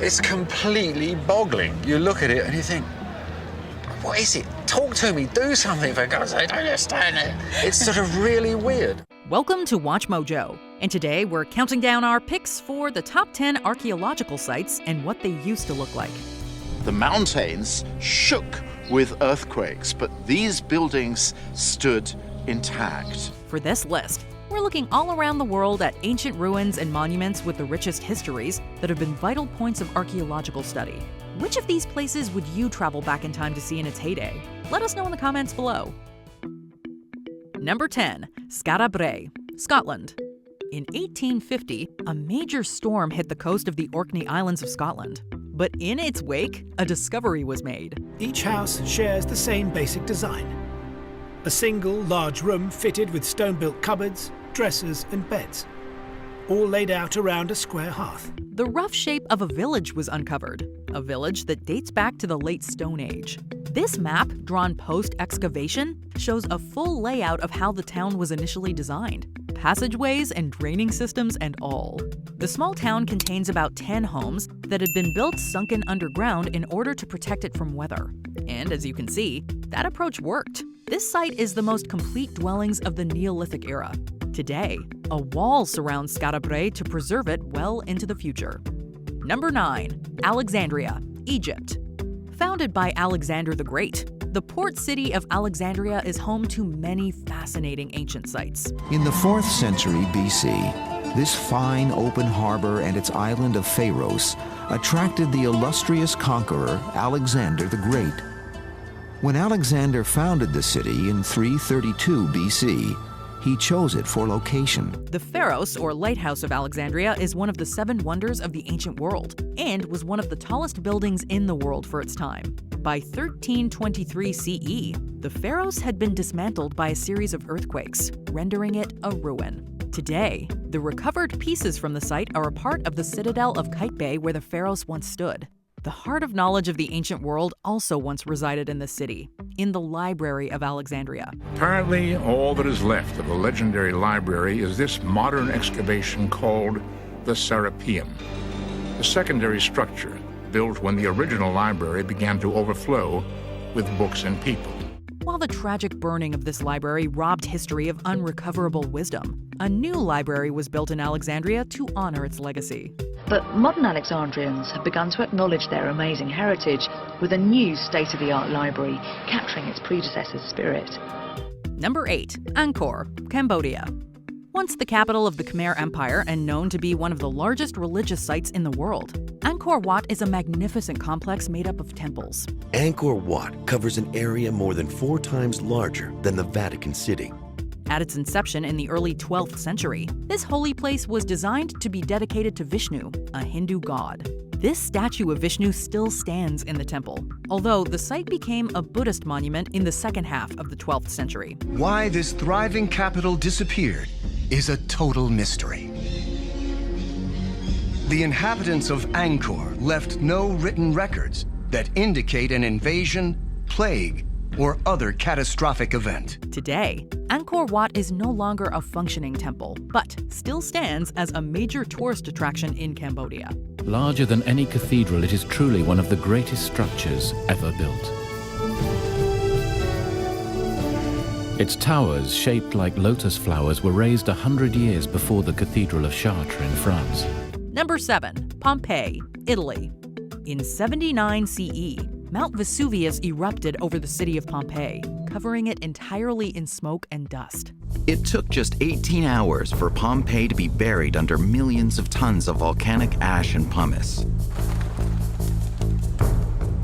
It's completely boggling. You look at it and you think, what is it? Talk to me, do something, for God's sake, I don't understand it. It's sort of really weird. Welcome to WatchMojo, and today we're counting down our picks for the top 10 archaeological sites and what they used to look like. The mountains shook with earthquakes, but these buildings stood intact. For this list, we're looking all around the world at ancient ruins and monuments with the richest histories that have been vital points of archaeological study. Which of these places would you travel back in time to see in its heyday? Let us know in the comments below. Number 10. Skara Brae, Scotland. In 1850, a major storm hit the coast of the Orkney Islands of Scotland. But in its wake, a discovery was made. Each house shares the same basic design. A single large room fitted with stone-built cupboards, dressers and beds, all laid out around a square hearth. The rough shape of a village was uncovered, a village that dates back to the late Stone Age. This map, drawn post-excavation, shows a full layout of how the town was initially designed, passageways and draining systems and all. The small town contains about 10 homes that had been built sunken underground in order to protect it from weather. And as you can see, that approach worked. This site is the most complete dwellings of the Neolithic era. Today, a wall surrounds Skara Brae to preserve it well into the future. Number 9. Alexandria, Egypt. Founded by Alexander the Great, the port city of Alexandria is home to many fascinating ancient sites. In the 4th century BC, this fine open harbor and its island of Pharos attracted the illustrious conqueror Alexander the Great. When Alexander founded the city in 332 BC, he chose it for location. The Pharos, or Lighthouse of Alexandria, is one of the 7 wonders of the ancient world and was one of the tallest buildings in the world for its time. By 1323 CE, the Pharos had been dismantled by a series of earthquakes, rendering it a ruin. Today, the recovered pieces from the site are a part of the citadel of Bay where the Pharos once stood. The heart of knowledge of the ancient world also once resided in this city, in the Library of Alexandria. Apparently, all that is left of the legendary library is this modern excavation called the Serapeum, a secondary structure built when the original library began to overflow with books and people. While the tragic burning of this library robbed history of unrecoverable wisdom, a new library was built in Alexandria to honor its legacy. But modern Alexandrians have begun to acknowledge their amazing heritage with a new state-of-the-art library, capturing its predecessor's spirit. Number 8. Angkor, Cambodia. Once the capital of the Khmer Empire and known to be one of the largest religious sites in the world, Angkor Wat is a magnificent complex made up of temples. Angkor Wat covers an area more than 4 times larger than the Vatican City. At its inception in the early 12th century, this holy place was designed to be dedicated to Vishnu, a Hindu god. This statue of Vishnu still stands in the temple, although the site became a Buddhist monument in the second half of the 12th century. Why this thriving capital disappeared is a total mystery. The inhabitants of Angkor left no written records that indicate an invasion, plague, or other catastrophic event. Today, Angkor Wat is no longer a functioning temple, but still stands as a major tourist attraction in Cambodia. Larger than any cathedral, it is truly one of the greatest structures ever built. Its towers, shaped like lotus flowers, were raised 100 years before the Cathedral of Chartres in France. Number 7. Pompeii, Italy. In 79 CE, Mount Vesuvius erupted over the city of Pompeii, covering it entirely in smoke and dust. It took just 18 hours for Pompeii to be buried under millions of tons of volcanic ash and pumice.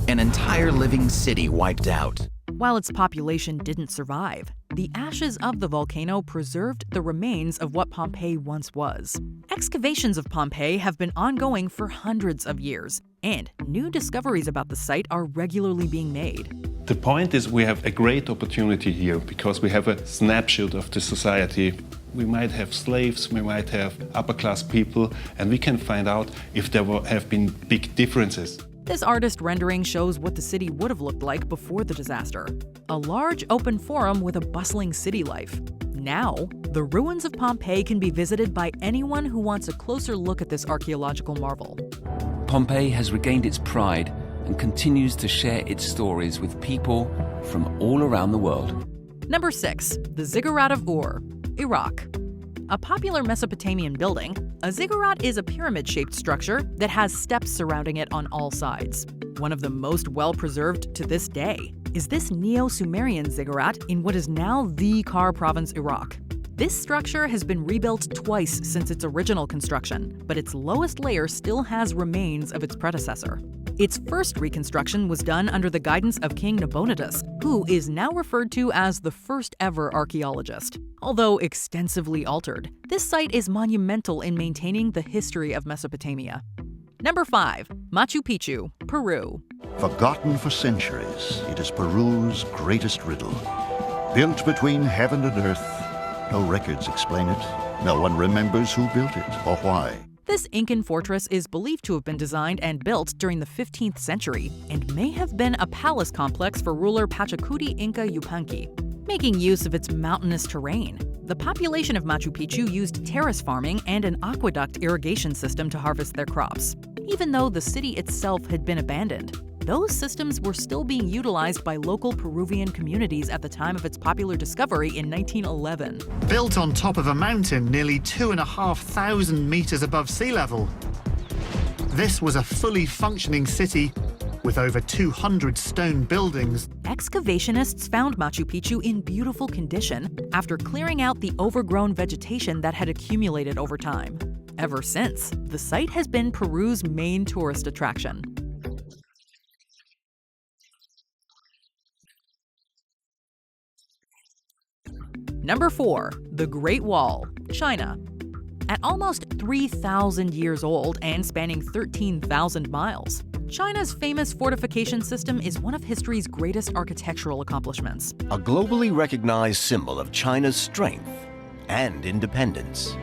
An entire living city wiped out. While its population didn't survive, the ashes of the volcano preserved the remains of what Pompeii once was. Excavations of Pompeii have been ongoing for hundreds of years, and new discoveries about the site are regularly being made. The point is we have a great opportunity here because we have a snapshot of the society. We might have slaves, we might have upper-class people, and we can find out if there have been big differences. This artist rendering shows what the city would have looked like before the disaster. A large open forum with a bustling city life. Now, the ruins of Pompeii can be visited by anyone who wants a closer look at this archaeological marvel. Pompeii has regained its pride and continues to share its stories with people from all around the world. Number 6. The Ziggurat of Ur, Iraq. A popular Mesopotamian building, a ziggurat is a pyramid-shaped structure that has steps surrounding it on all sides. One of the most well-preserved to this day is this Neo-Sumerian ziggurat in what is now the Kar province, Iraq. This structure has been rebuilt twice since its original construction, but its lowest layer still has remains of its predecessor. Its first reconstruction was done under the guidance of King Nabonidus, who is now referred to as the first ever archaeologist. Although extensively altered, this site is monumental in maintaining the history of Mesopotamia. Number 5. Machu Picchu, Peru. Forgotten for centuries, it is Peru's greatest riddle. Built between heaven and earth, no records explain it. No one remembers who built it or why. This Incan fortress is believed to have been designed and built during the 15th century and may have been a palace complex for ruler Pachacuti Inca Yupanqui. Making use of its mountainous terrain, the population of Machu Picchu used terrace farming and an aqueduct irrigation system to harvest their crops. Even though the city itself had been abandoned, those systems were still being utilized by local Peruvian communities at the time of its popular discovery in 1911. Built on top of a mountain nearly 2,500 meters above sea level, this was a fully functioning city with over 200 stone buildings. Excavationists found Machu Picchu in beautiful condition after clearing out the overgrown vegetation that had accumulated over time. Ever since, the site has been Peru's main tourist attraction. Number 4. The Great Wall, China. At almost 3,000 years old and spanning 13,000 miles, China's famous fortification system is one of history's greatest architectural accomplishments. A globally recognized symbol of China's strength and independence.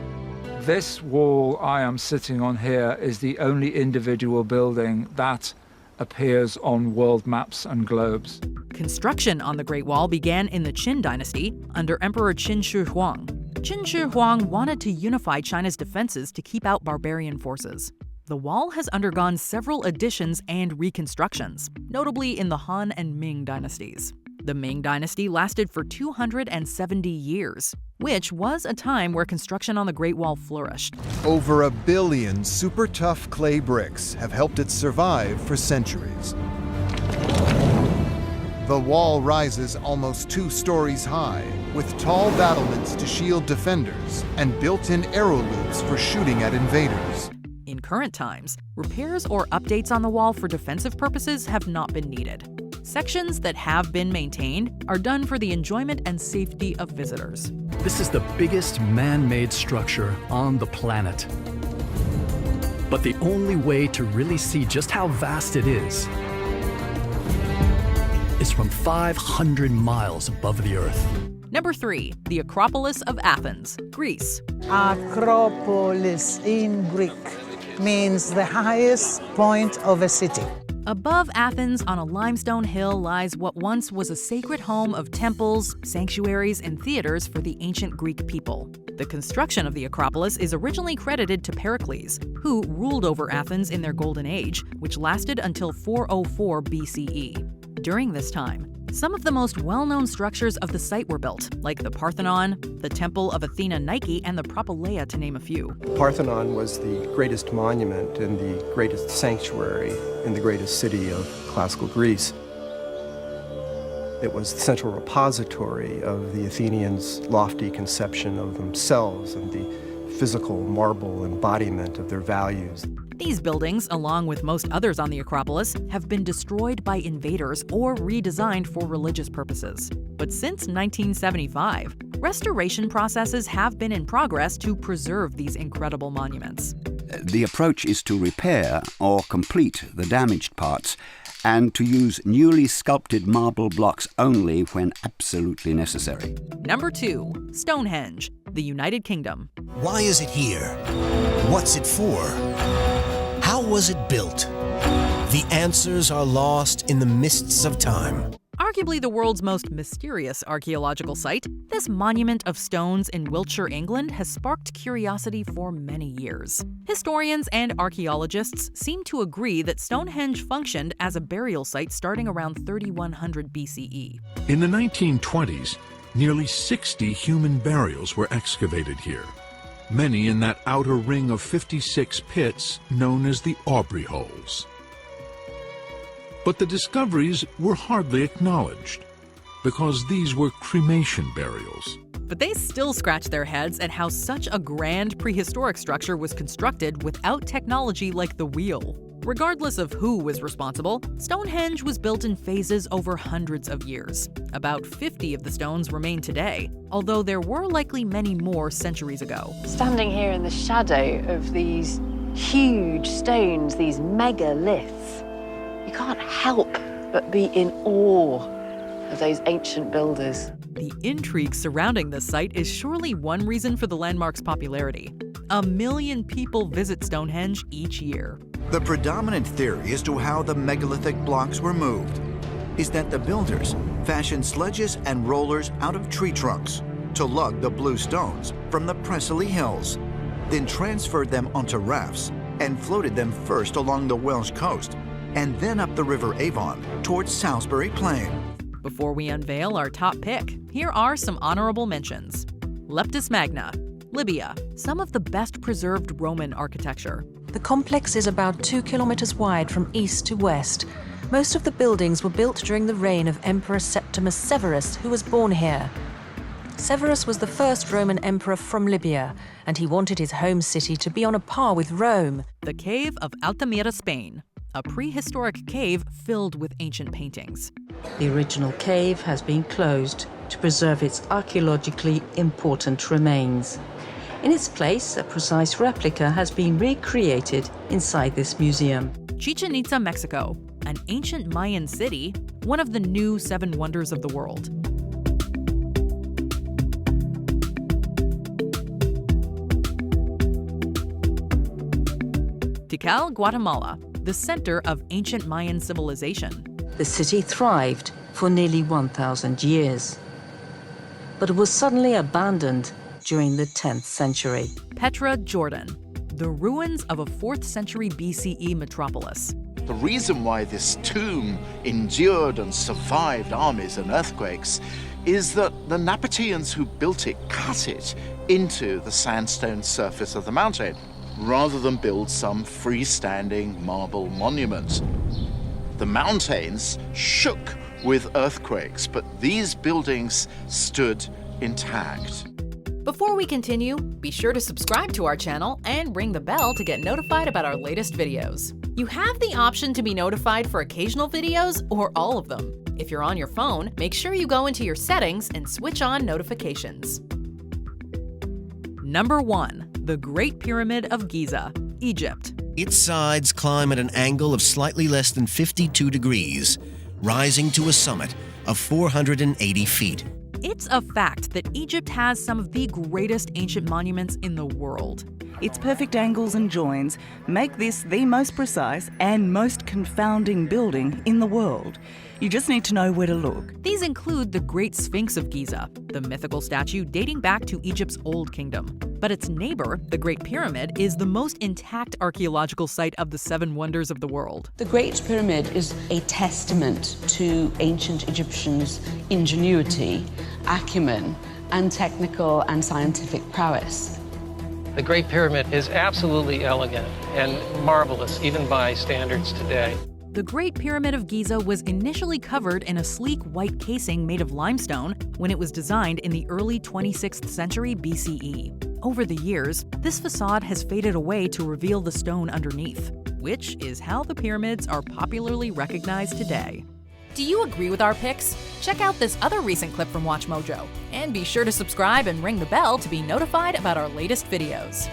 This wall I am sitting on here is the only individual building that appears on world maps and globes. Construction on the Great Wall began in the Qin dynasty under Emperor Qin Shi Huang. Qin Shi Huang wanted to unify China's defenses to keep out barbarian forces. The wall has undergone several additions and reconstructions, notably in the Han and Ming dynasties. The Ming dynasty lasted for 270 years, which was a time where construction on the Great Wall flourished. Over 1 billion super tough clay bricks have helped it survive for centuries. The wall rises almost 2 stories high, with tall battlements to shield defenders and built-in arrow loops for shooting at invaders. In current times, repairs or updates on the wall for defensive purposes have not been needed. Sections that have been maintained are done for the enjoyment and safety of visitors. This is the biggest man-made structure on the planet. But the only way to really see just how vast it is from 500 miles above the Earth. Number 3. The Acropolis of Athens, Greece. Acropolis in Greek means the highest point of a city. Above Athens on a limestone hill lies what once was a sacred home of temples, sanctuaries, and theaters for the ancient Greek people. The construction of the Acropolis is originally credited to Pericles, who ruled over Athens in their Golden Age, which lasted until 404 BCE. During this time, some of the most well-known structures of the site were built, like the Parthenon, the Temple of Athena Nike, and the Propylaea, to name a few. The Parthenon was the greatest monument and the greatest sanctuary in the greatest city of classical Greece. It was the central repository of the Athenians' lofty conception of themselves and the physical marble embodiment of their values. These buildings, along with most others on the Acropolis, have been destroyed by invaders or redesigned for religious purposes. But since 1975, restoration processes have been in progress to preserve these incredible monuments. The approach is to repair or complete the damaged parts and to use newly sculpted marble blocks only when absolutely necessary. Number 2. Stonehenge, the United Kingdom. Why is it here? What's it for? How was it built? The answers are lost in the mists of time. Arguably the world's most mysterious archaeological site, this monument of stones in Wiltshire, England has sparked curiosity for many years. Historians and archaeologists seem to agree that Stonehenge functioned as a burial site starting around 3100 BCE. In the 1920s, nearly 60 human burials were excavated here, many in that outer ring of 56 pits known as the Aubrey holes. But the discoveries were hardly acknowledged, because these were cremation burials. But they still scratch their heads at how such a grand prehistoric structure was constructed without technology like the wheel. Regardless of who was responsible, Stonehenge was built in phases over hundreds of years. About 50 of the stones remain today, although there were likely many more centuries ago. Standing here in the shadow of these huge stones, these megaliths, you can't help but be in awe of those ancient builders. The intrigue surrounding this site is surely one reason for the landmark's popularity. 1 million people visit Stonehenge each year. The predominant theory as to how the megalithic blocks were moved is that the builders fashioned sledges and rollers out of tree trunks to lug the blue stones from the Preseli Hills, then transferred them onto rafts and floated them first along the Welsh coast and then up the River Avon towards Salisbury Plain. Before we unveil our top pick, here are some honorable mentions. Leptis Magna, Libya, some of the best preserved Roman architecture. The complex is about 2 kilometers wide from east to west. Most of the buildings were built during the reign of Emperor Septimus Severus, who was born here. Severus was the first Roman emperor from Libya, and he wanted his home city to be on a par with Rome. The Cave of Altamira, Spain, a prehistoric cave filled with ancient paintings. The original cave has been closed to preserve its archaeologically important remains. In its place, a precise replica has been recreated inside this museum. Chichen Itza, Mexico, an ancient Mayan city, one of the new 7 wonders of the world. Tikal, Guatemala, the center of ancient Mayan civilization. The city thrived for nearly 1,000 years, but it was suddenly abandoned during the 10th century. Petra, Jordan, the ruins of a 4th century BCE metropolis. The reason why this tomb endured and survived armies and earthquakes is that the Nabateans who built it cut it into the sandstone surface of the mountain, rather than build some freestanding marble monument. The mountains shook with earthquakes, but these buildings stood intact. Before we continue, be sure to subscribe to our channel and ring the bell to get notified about our latest videos. You have the option to be notified for occasional videos or all of them. If you're on your phone, make sure you go into your settings and switch on notifications. Number 1. The Great Pyramid of Giza, Egypt. Its sides climb at an angle of slightly less than 52 degrees, rising to a summit of 480 feet. It's a fact that Egypt has some of the greatest ancient monuments in the world. Its perfect angles and joins make this the most precise and most confounding building in the world. You just need to know where to look. These include the Great Sphinx of Giza, the mythical statue dating back to Egypt's Old Kingdom. But its neighbor, the Great Pyramid, is the most intact archaeological site of the 7 wonders of the world. The Great Pyramid is a testament to ancient Egyptians' ingenuity, acumen, and technical and scientific prowess. The Great Pyramid is absolutely elegant and marvelous, even by standards today. The Great Pyramid of Giza was initially covered in a sleek white casing made of limestone when it was designed in the early 26th century BCE. Over the years, this facade has faded away to reveal the stone underneath, which is how the pyramids are popularly recognized today. Do you agree with our picks? Check out this other recent clip from WatchMojo, and be sure to subscribe and ring the bell to be notified about our latest videos.